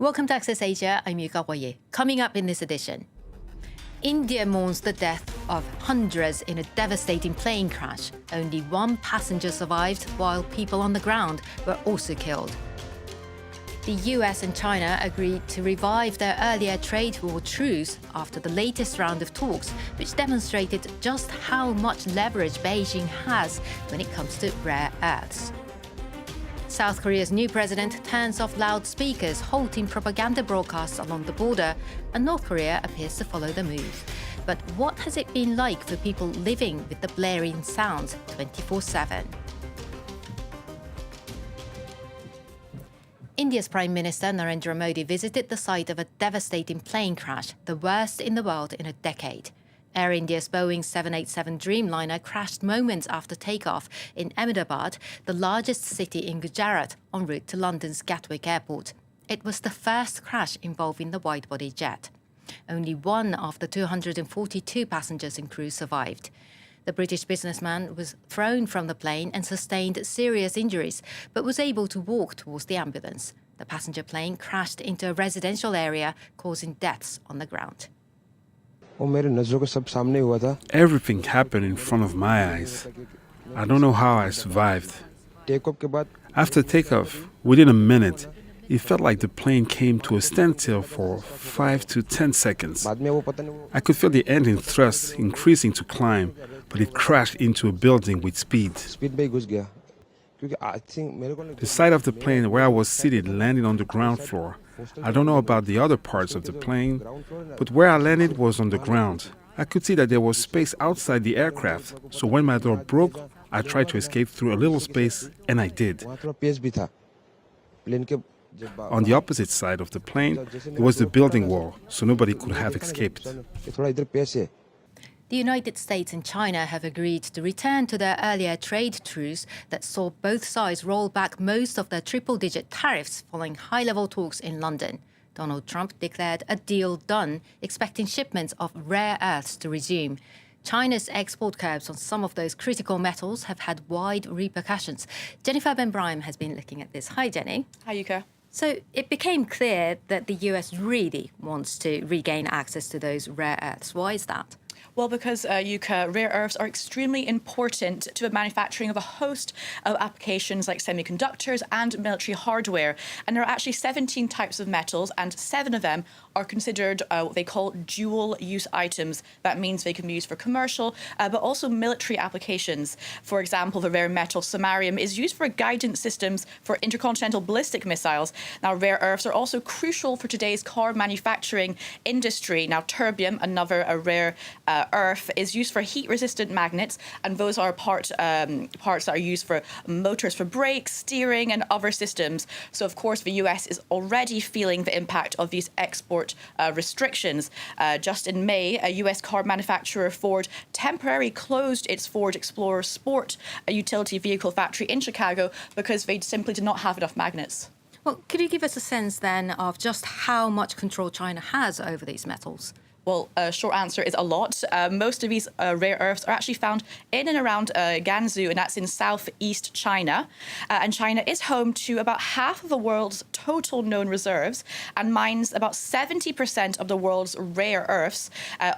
Welcome to Access Asia, I'm Yuka Hwaye. Coming up in this edition, India mourns the death of hundreds in a devastating plane crash. Only one passenger survived, while people on the ground were also killed. The US and China agreed to revive their earlier trade war truce after the latest round of talks, which demonstrated just how much leverage Beijing has when it comes to rare earths. South Korea's new president turns off loudspeakers, halting propaganda broadcasts along the border, and North Korea appears to follow the move. But what has it been like for people living with the blaring sounds 24/7? India's Prime Minister Narendra Modi visited the site of a devastating plane crash, the worst in the world in a decade. Air India's Boeing 787 Dreamliner crashed moments after takeoff in Ahmedabad, the largest city in Gujarat, en route to London's Gatwick Airport. It was the first crash involving the wide-body jet. Only one of the 242 passengers and crew survived. The British businessman was thrown from the plane and sustained serious injuries, but was able to walk towards the ambulance. The passenger plane crashed into a residential area, causing deaths on the ground. Everything happened in front of my eyes. I don't know how I survived. After takeoff, within a minute, it felt like the plane came to a standstill for 5 to 10 seconds. I could feel the engine thrust increasing to climb, but it crashed into a building with speed. The side of the plane where I was seated landed on the ground floor. I don't know about the other parts of the plane, but where I landed was on the ground. I could see that there was space outside the aircraft, so when my door broke, I tried to escape through a little space, and I did. On the opposite side of the plane, there was the building wall, so nobody could have escaped. The United States and China have agreed to return to their earlier trade truce that saw both sides roll back most of their triple-digit tariffs following high-level talks in London. Donald Trump declared a deal done, expecting shipments of rare earths to resume. China's export curbs on some of those critical metals have had wide repercussions. Jennifer Ben-Brahim has been looking at this. Hi, Jenny. Hi, Yuka. So it became clear that the US really wants to regain access to those rare earths. Why is that? Well, because, Yuka, rare earths are extremely important to the manufacturing of a host of applications like semiconductors and military hardware. And there are actually 17 types of metals, and 7 of them are considered what they call dual-use items. That means they can be used for commercial, but also military applications. For example, the rare metal samarium is used for guidance systems for intercontinental ballistic missiles. Now, rare earths are also crucial for today's car manufacturing industry. Now, terbium, another rare earth, is used for heat-resistant magnets, and those are parts that are used for motors for brakes, steering, and other systems. So, of course, the US is already feeling the impact of these export restrictions. Just in May, a US car manufacturer, Ford, temporarily closed its Ford Explorer Sport, a utility vehicle factory in Chicago, because they simply did not have enough magnets. Well, could you give us a sense then of just how much control China has over these metals? Well, short answer is a lot. Most of these rare earths are actually found in and around Gansu, and that's in southeast China. And China is home to about half of the world's total known reserves and mines about 70% of the world's rare earths.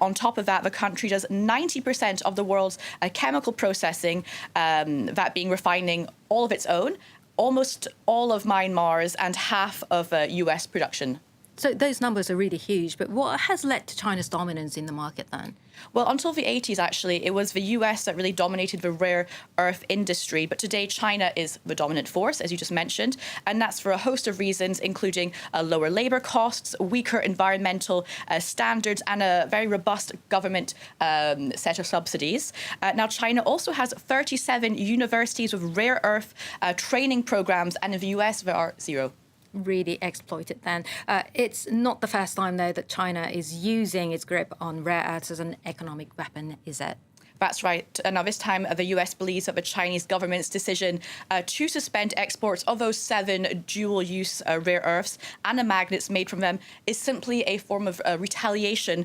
On top of that, the country does 90% of the world's chemical processing, that being refining all of its own, almost all of Myanmar's, and half of US production. So those numbers are really huge, but what has led to China's dominance in the market then? Well, until the 80s, actually, it was the US that really dominated the rare earth industry. But today, China is the dominant force, as you just mentioned, and that's for a host of reasons, including lower labor costs, weaker environmental standards, and a very robust government set of subsidies. Now, China also has 37 universities with rare earth training programs, and in the US, there are 0. Really exploited then. It's not the first time, though, that China is using its grip on rare earths as an economic weapon, is it? That's right. Now, this time, the US believes that the Chinese government's decision to suspend exports of those 7 dual-use rare earths and the magnets made from them is simply a form of retaliation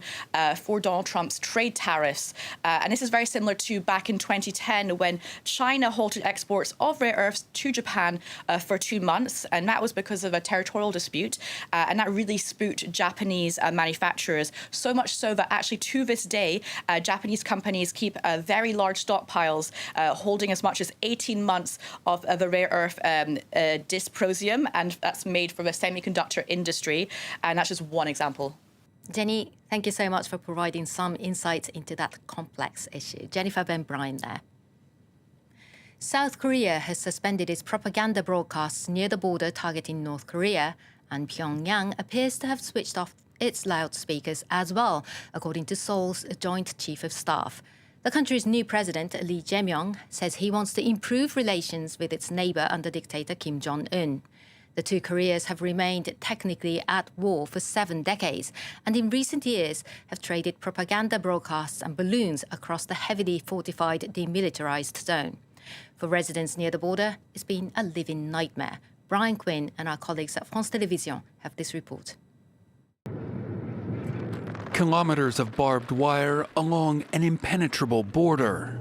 for Donald Trump's trade tariffs. And this is very similar to back in 2010 when China halted exports of rare earths to Japan for 2 months. And that was because of a territorial dispute. And that really spooked Japanese manufacturers, so much so that actually to this day, Japanese companies keep very large stockpiles holding as much as 18 months of the rare earth dysprosium, and that's made for the semiconductor industry. And that's just one example. Jenny, thank you so much for providing some insights into that complex issue. Jennifer Ben Bryan there. South Korea has suspended its propaganda broadcasts near the border targeting North Korea, and Pyongyang appears to have switched off its loudspeakers as well, according to Seoul's Joint Chief of Staff. The country's new president, Lee Jae-myung, says he wants to improve relations with its neighbour under dictator Kim Jong-un. The two Koreas have remained technically at war for 7 decades, and in recent years have traded propaganda broadcasts and balloons across the heavily fortified Demilitarised Zone. For residents near the border, it's been a living nightmare. Brian Quinn and our colleagues at France Télévisions have this report. Kilometers of barbed wire along an impenetrable border.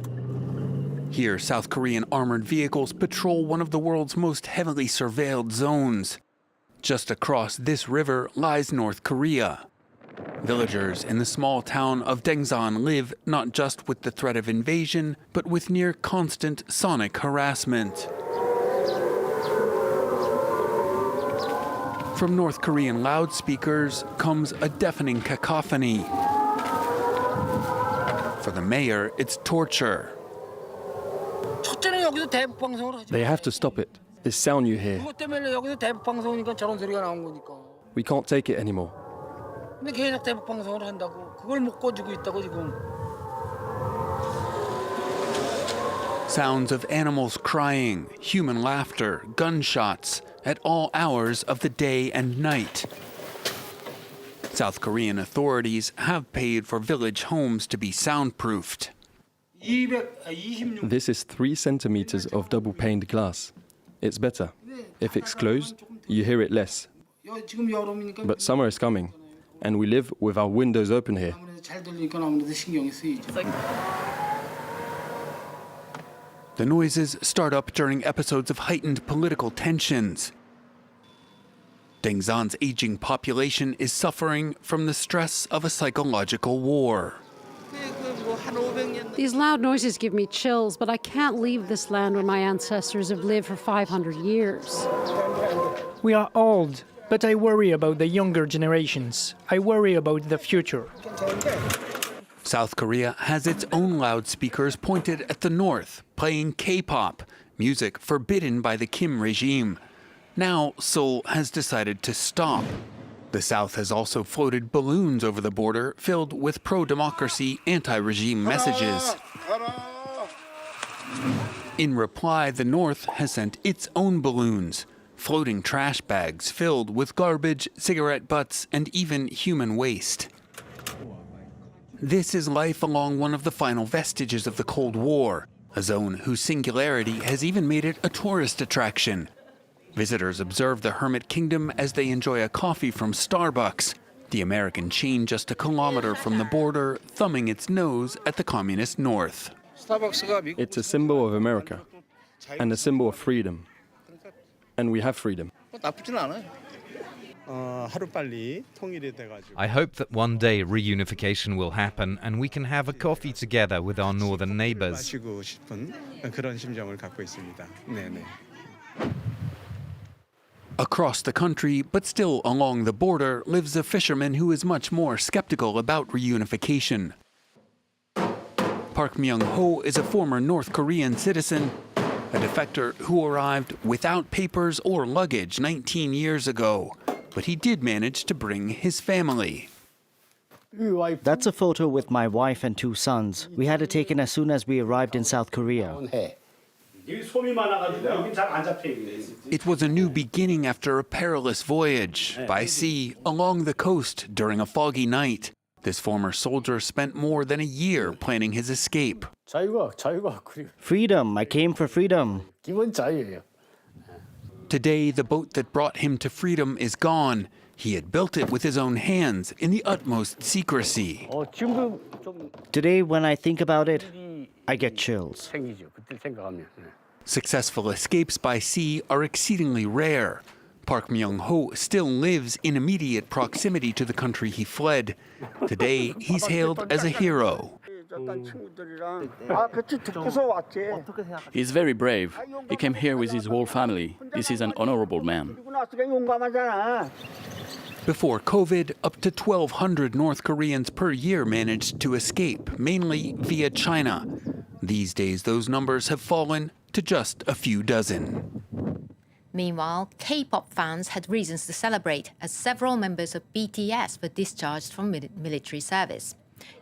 Here, South Korean armored vehicles patrol one of the world's most heavily surveilled zones. Just across this river lies North Korea. Villagers in the small town of Daesan live not just with the threat of invasion, but with near constant sonic harassment. From North Korean loudspeakers comes a deafening cacophony. For the mayor, it's torture. They have to stop it. This sound you hear. We can't take it anymore. Sounds of animals crying, human laughter, gunshots at all hours of the day and night. South Korean authorities have paid for village homes to be soundproofed. This is 3 centimeters of double-paned glass. It's better. If it's closed, you hear it less. But summer is coming, and we live with our windows open here. The noises start up during episodes of heightened political tensions. Daesan's aging population is suffering from the stress of a psychological war. These loud noises give me chills, but I can't leave this land where my ancestors have lived for 500 years. We are old, but I worry about the younger generations. I worry about the future. South Korea has its own loudspeakers pointed at the north, playing K-pop, music forbidden by the Kim regime. Now, Seoul has decided to stop. The South has also floated balloons over the border filled with pro-democracy, anti-regime messages. In reply, the North has sent its own balloons, floating trash bags filled with garbage, cigarette butts, and even human waste. This is life along one of the final vestiges of the Cold War, a zone whose singularity has even made it a tourist attraction. Visitors observe the Hermit Kingdom as they enjoy a coffee from Starbucks, the American chain just a kilometer from the border, thumbing its nose at the communist North. It's a symbol of America, and a symbol of freedom. And we have freedom. I hope that one day reunification will happen and we can have a coffee together with our northern neighbours. Across the country, but still along the border, lives a fisherman who is much more skeptical about reunification. Park Myung-ho is a former North Korean citizen, a defector who arrived without papers or luggage 19 years ago. But he did manage to bring his family. That's a photo with my wife and 2 sons. We had it taken as soon as we arrived in South Korea. It was a new beginning after a perilous voyage by sea along the coast during a foggy night. This former soldier spent more than a year planning his escape. Freedom. I came for freedom. Today, the boat that brought him to freedom is gone. He had built it with his own hands in the utmost secrecy. Today, when I think about it, I get chills. Successful escapes by sea are exceedingly rare. Park Myung-ho still lives in immediate proximity to the country he fled. Today, he's hailed as a hero. He's very brave. He came here with his whole family. This is an honorable man. Before COVID, up to 1,200 North Koreans per year managed to escape, mainly via China. These days, those numbers have fallen to just a few dozen. Meanwhile, K-pop fans had reasons to celebrate as several members of BTS were discharged from military service.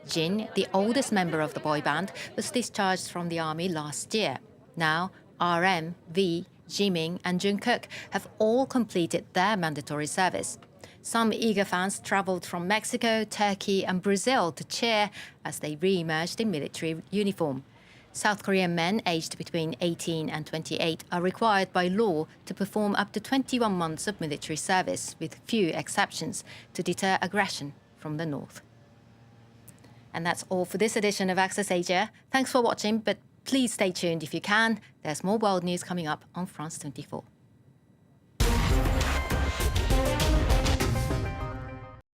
Jin, the oldest member of the boy band, was discharged from the army last year. Now, RM, V, Jimin and Jungkook have all completed their mandatory service. Some eager fans travelled from Mexico, Turkey and Brazil to cheer as they re-emerged in military uniform. South Korean men aged between 18 and 28 are required by law to perform up to 21 months of military service, with few exceptions, to deter aggression from the north. And that's all for this edition of Access Asia. Thanks for watching, but please stay tuned if you can. There's more world news coming up on France 24.